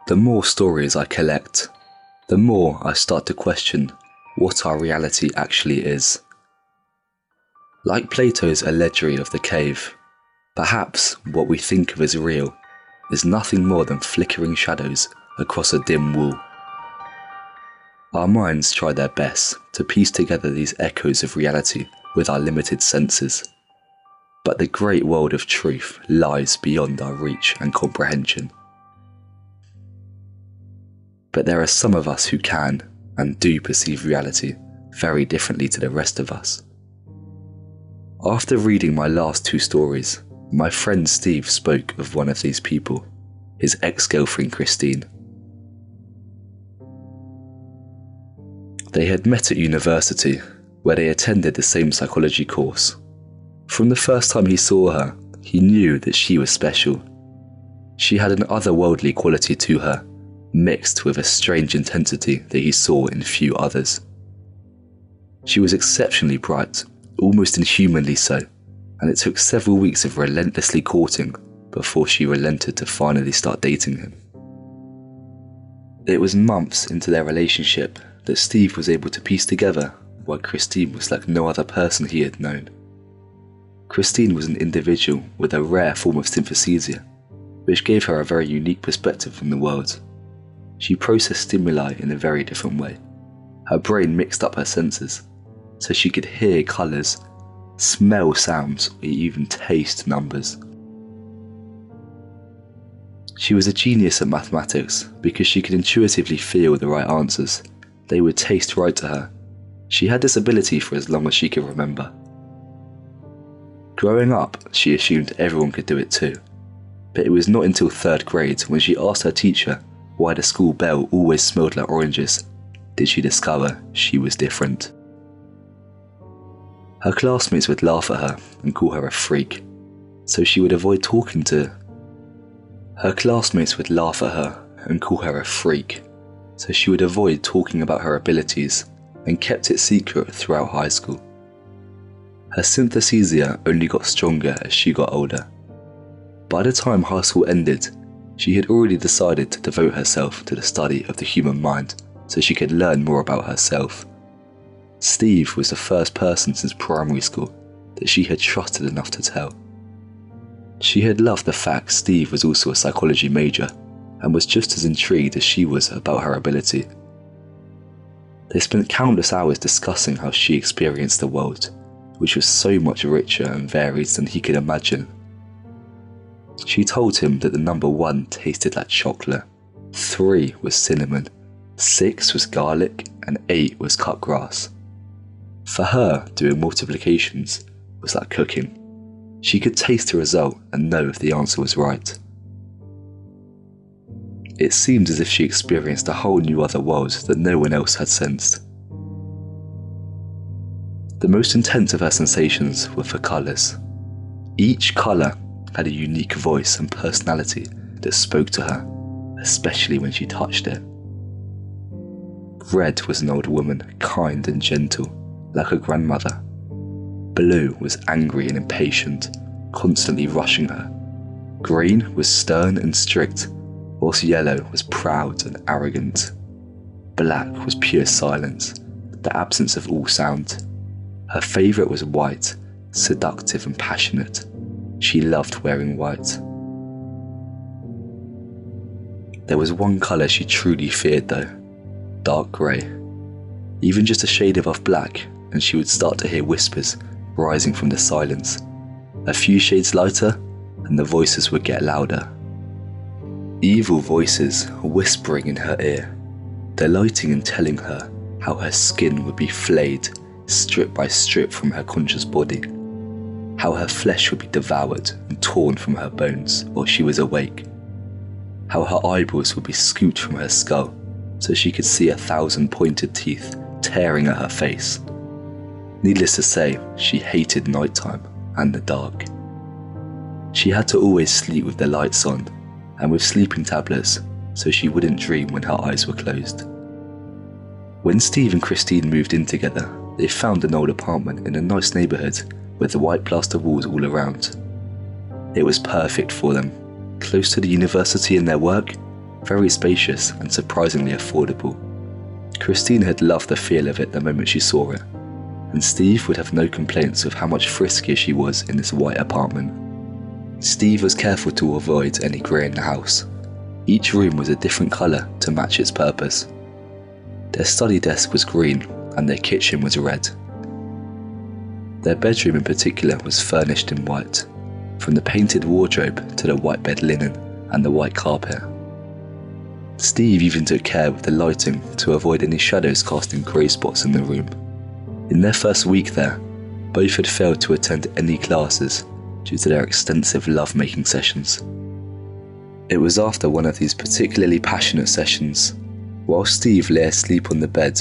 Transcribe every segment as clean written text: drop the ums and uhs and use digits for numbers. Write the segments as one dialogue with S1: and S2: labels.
S1: The more stories I collect, the more I start to question what our reality actually is. Like Plato's allegory of the cave, perhaps what we think of as real is nothing more than flickering shadows across a dim wall. Our minds try their best to piece together these echoes of reality with our limited senses, but the great world of truth lies beyond our reach and comprehension. But there are some of us who can and do perceive reality very differently to the rest of us. After reading my last two stories, my friend Steve spoke of one of these people, his ex-girlfriend Christine. They had met at university, where they attended the same psychology course. From the first time he saw her, he knew that she was special. She had an otherworldly quality to her, mixed with a strange intensity that he saw in few others. She was exceptionally bright, almost inhumanly so, and it took several weeks of relentlessly courting before she relented to finally start dating him. It was months into their relationship that Steve was able to piece together why Christine was like no other person he had known. Christine was an individual with a rare form of synesthesia, which gave her a very unique perspective from the world. She processed stimuli in a very different way. Her brain mixed up her senses, so she could hear colours, smell sounds, or even taste numbers. She was a genius at mathematics because she could intuitively feel the right answers. They would taste right to her. She had this ability for as long as she could remember. Growing up, she assumed everyone could do it too, but it was not until 3rd grade when she asked her teacher why the school bell always smelled like oranges did she discover she was different. Her classmates would laugh at her and call her a freak, so she would avoid talking to Her classmates would laugh at her and call her a freak, so she would avoid talking about her abilities and kept it secret throughout high school. Her synesthesia only got stronger as she got older. By the time high school ended, she had already decided to devote herself to the study of the human mind so she could learn more about herself. Steve was the first person since primary school that she had trusted enough to tell. She had loved the fact Steve was also a psychology major and was just as intrigued as she was about her ability. They spent countless hours discussing how she experienced the world, which was so much richer and varied than he could imagine. She told him that the number 1 tasted like chocolate, 3 was cinnamon, 6 was garlic, and 8 was cut grass. For her, doing multiplications was like cooking. She could taste the result and know if the answer was right. It seemed as if she experienced a whole new other world that no one else had sensed. The most intense of her sensations were for colours. Each colour had a unique voice and personality that spoke to her, especially when she touched it. Red was an old woman, kind and gentle, like a grandmother. Blue was angry and impatient, constantly rushing her. Green was stern and strict, whilst yellow was proud and arrogant. Black was pure silence, the absence of all sound. Her favourite was white, seductive and passionate. She loved wearing white. There was one colour she truly feared though, dark grey. Even just a shade above black and she would start to hear whispers rising from the silence. A few shades lighter and the voices would get louder. Evil voices whispering in her ear, delighting in telling her how her skin would be flayed strip by strip from her conscious body, how her flesh would be devoured and torn from her bones while she was awake, how her eyeballs would be scooped from her skull so she could see 1,000 pointed teeth tearing at her face. Needless to say, she hated nighttime and the dark. She had to always sleep with the lights on and with sleeping tablets so she wouldn't dream when her eyes were closed. When Steve and Christine moved in together, they found an old apartment in a nice neighbourhood with the white plaster walls all around. It was perfect for them, close to the university and their work, very spacious and surprisingly affordable. Christine had loved the feel of it the moment she saw it, and Steve would have no complaints with how much friskier she was in this white apartment. Steve was careful to avoid any grey in the house. Each room was a different colour to match its purpose. Their study desk was green and their kitchen was red. Their bedroom in particular was furnished in white, from the painted wardrobe to the white bed linen and the white carpet. Steve even took care with the lighting to avoid any shadows casting grey spots in the room. In their first week there, both had failed to attend any classes due to their extensive love-making sessions. It was after one of these particularly passionate sessions, while Steve lay asleep on the bed,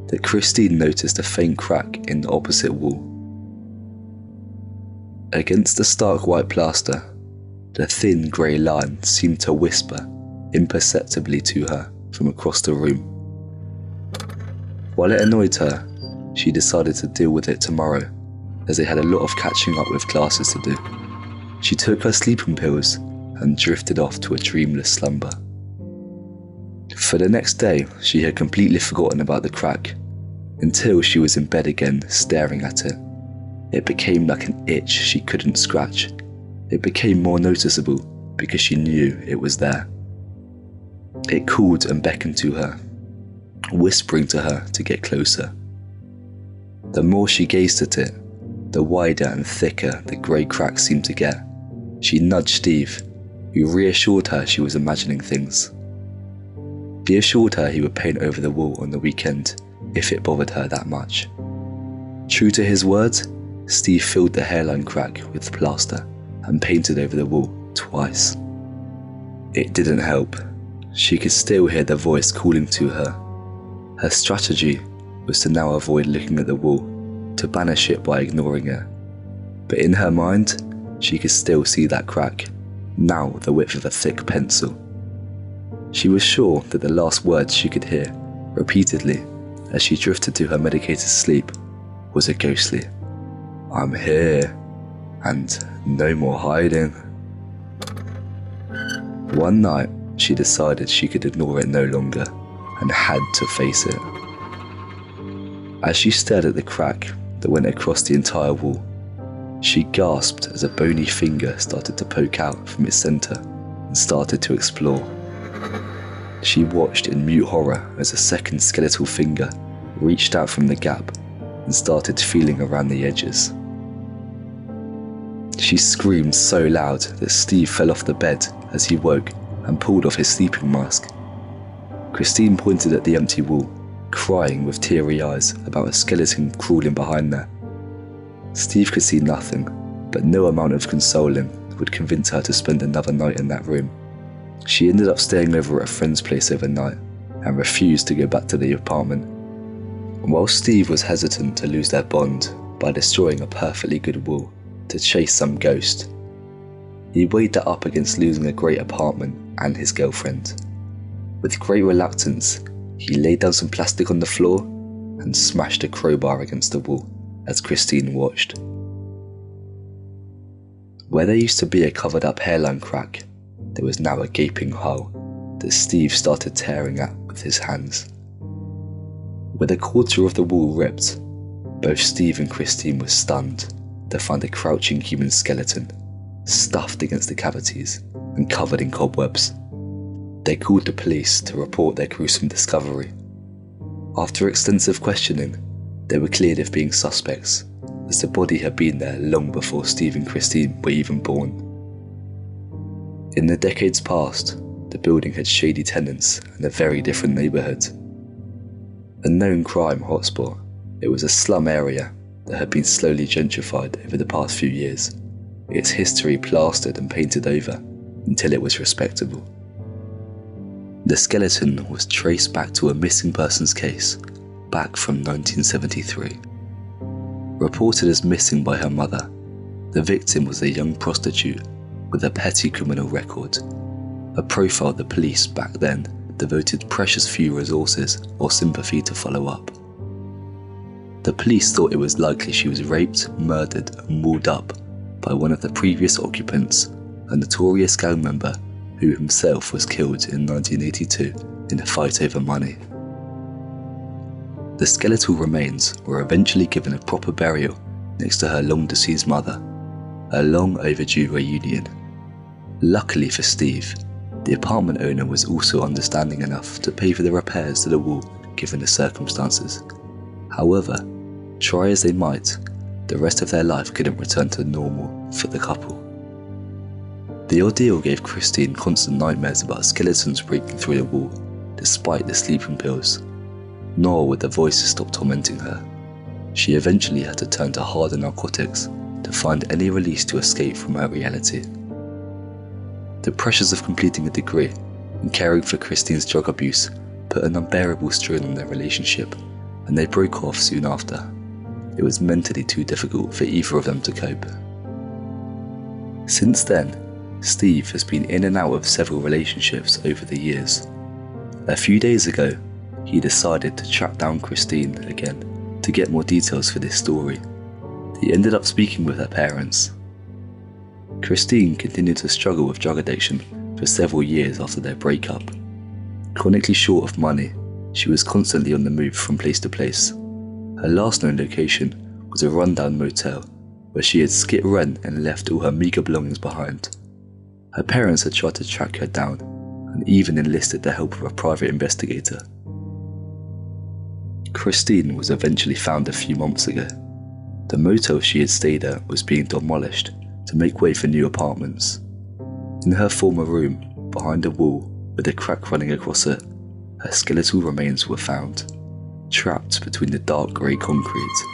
S1: that Christine noticed a faint crack in the opposite wall. Against the stark white plaster, the thin grey line seemed to whisper imperceptibly to her from across the room. While it annoyed her, she decided to deal with it tomorrow, as they had a lot of catching up with classes to do. She took her sleeping pills and drifted off to a dreamless slumber. For the next day, she had completely forgotten about the crack, until she was in bed again staring at it. It became like an itch she couldn't scratch. It became more noticeable because she knew it was there. It called and beckoned to her, whispering to her to get closer. The more she gazed at it, the wider and thicker the grey crack seemed to get. She nudged Steve, who reassured her she was imagining things. He assured her he would paint over the wall on the weekend if it bothered her that much. True to his words, Steve filled the hairline crack with plaster and painted over the wall twice. It didn't help. She could still hear the voice calling to her. Her strategy was to now avoid looking at the wall, to banish it by ignoring it. But in her mind, she could still see that crack, now the width of a thick pencil. She was sure that the last words she could hear, repeatedly, as she drifted to her medicated sleep, was a ghostly, "I'm here, and no more hiding." One night, she decided she could ignore it no longer, and had to face it. As she stared at the crack that went across the entire wall, she gasped as a bony finger started to poke out from its centre and started to explore. She watched in mute horror as a second skeletal finger reached out from the gap and started feeling around the edges. She screamed so loud that Steve fell off the bed as he woke and pulled off his sleeping mask. Christine pointed at the empty wall, crying with teary eyes about a skeleton crawling behind there. Steve could see nothing, but no amount of consoling would convince her to spend another night in that room. She ended up staying over at a friend's place overnight and refused to go back to the apartment. While Steve was hesitant to lose their bond by destroying a perfectly good wall to chase some ghost, he weighed that up against losing a great apartment and his girlfriend. With great reluctance, he laid down some plastic on the floor and smashed a crowbar against the wall as Christine watched. Where there used to be a covered up hairline crack, there was now a gaping hole that Steve started tearing at with his hands. With a quarter of the wall ripped, both Steve and Christine were stunned to find a crouching human skeleton, stuffed against the cavities and covered in cobwebs. They called the police to report their gruesome discovery. After extensive questioning, they were cleared of being suspects, as the body had been there long before Steve and Christine were even born. In the decades past, the building had shady tenants and a very different neighbourhood. A known crime hotspot, it was a slum area that had been slowly gentrified over the past few years, its history plastered and painted over until it was respectable. The skeleton was traced back to a missing persons case back from 1973. Reported as missing by her mother, the victim was a young prostitute with a petty criminal record, a profile the police back then devoted precious few resources or sympathy to follow up. The police thought it was likely she was raped, murdered and walled up by one of the previous occupants, a notorious gang member who himself was killed in 1982 in a fight over money. The skeletal remains were eventually given a proper burial next to her long-deceased mother, a long overdue reunion. Luckily for Steve, the apartment owner was also understanding enough to pay for the repairs to the wall given the circumstances. However, try as they might, the rest of their life couldn't return to normal for the couple. The ordeal gave Christine constant nightmares about skeletons breaking through the wall, despite the sleeping pills. Nor would the voices stop tormenting her. She eventually had to turn to harder narcotics to find any release to escape from her reality. The pressures of completing a degree and caring for Christine's drug abuse put an unbearable strain on their relationship, and they broke off soon after. It was mentally too difficult for either of them to cope. Since then, Steve has been in and out of several relationships over the years. A few days ago, he decided to track down Christine again to get more details for this story. He ended up speaking with her parents. Christine continued to struggle with drug addiction for several years after their breakup. Chronically short of money, she was constantly on the move from place to place. Her last known location was a rundown motel where she had skipped rent and left all her meagre belongings behind. Her parents had tried to track her down and even enlisted the help of a private investigator. Christine was eventually found a few months ago. The motel she had stayed at was being demolished to make way for new apartments. In her former room, behind a wall with a crack running across it, her skeletal remains were found, trapped between the dark grey concrete